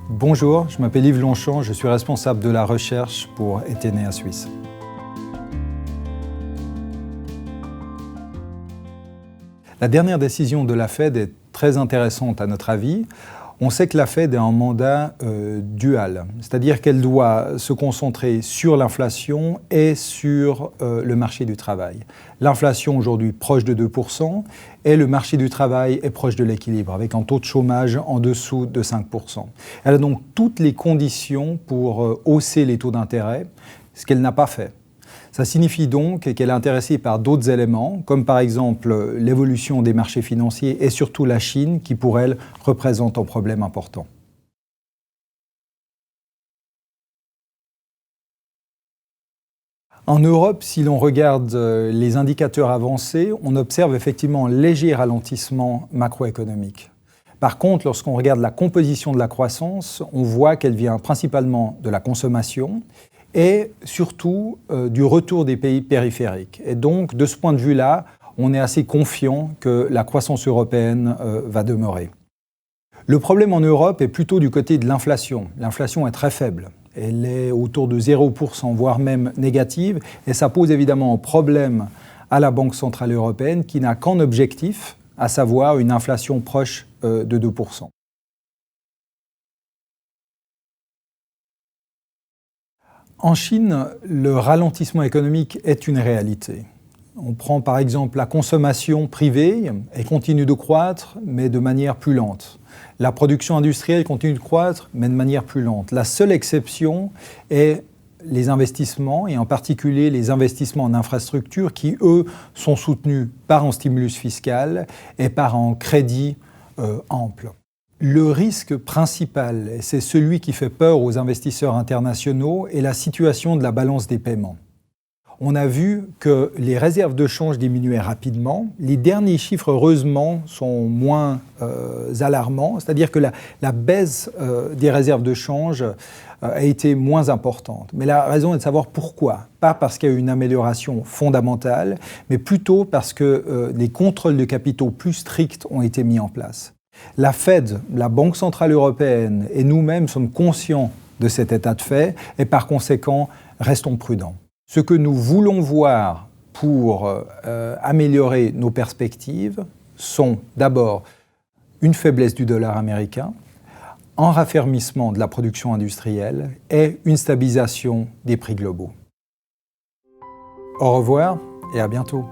Bonjour, je m'appelle Yves Longchamp, je suis responsable de la recherche pour Etenea Suisse. La dernière décision de la Fed est très intéressante à notre avis. On sait que la Fed a un mandat dual, c'est-à-dire qu'elle doit se concentrer sur l'inflation et sur le marché du travail. L'inflation aujourd'hui proche de 2% et le marché du travail est proche de l'équilibre, avec un taux de chômage en dessous de 5%. Elle a donc toutes les conditions pour hausser les taux d'intérêt, ce qu'elle n'a pas fait. Ça signifie donc qu'elle est intéressée par d'autres éléments, comme par exemple l'évolution des marchés financiers et surtout la Chine, qui pour elle représente un problème important. En Europe, si l'on regarde les indicateurs avancés, on observe effectivement un léger ralentissement macroéconomique. Par contre, lorsqu'on regarde la composition de la croissance, on voit qu'elle vient principalement de la consommation et surtout du retour des pays périphériques. Et donc, de ce point de vue-là, on est assez confiant que la croissance européenne va demeurer. Le problème en Europe est plutôt du côté de l'inflation. L'inflation est très faible. Elle est autour de 0%, voire même négative. Et ça pose évidemment un problème à la Banque centrale européenne qui n'a qu'un objectif, à savoir une inflation proche de 2%. En Chine, le ralentissement économique est une réalité. On prend par exemple la consommation privée, elle continue de croître, mais de manière plus lente. La production industrielle continue de croître, mais de manière plus lente. La seule exception est les investissements, et en particulier les investissements en infrastructure qui, eux, sont soutenus par un stimulus fiscal et par un crédit ample. Le risque principal, et c'est celui qui fait peur aux investisseurs internationaux, est la situation de la balance des paiements. On a vu que les réserves de change diminuaient rapidement. Les derniers chiffres, heureusement, sont moins alarmants, c'est-à-dire que la baisse des réserves de change a été moins importante. Mais la raison est de savoir pourquoi. Pas parce qu'il y a eu une amélioration fondamentale, mais plutôt parce que les contrôles de capitaux plus stricts ont été mis en place. La Fed, la Banque centrale européenne et nous-mêmes sommes conscients de cet état de fait et par conséquent, restons prudents. Ce que nous voulons voir pour améliorer nos perspectives sont d'abord une faiblesse du dollar américain, un raffermissement de la production industrielle et une stabilisation des prix globaux. Au revoir et à bientôt.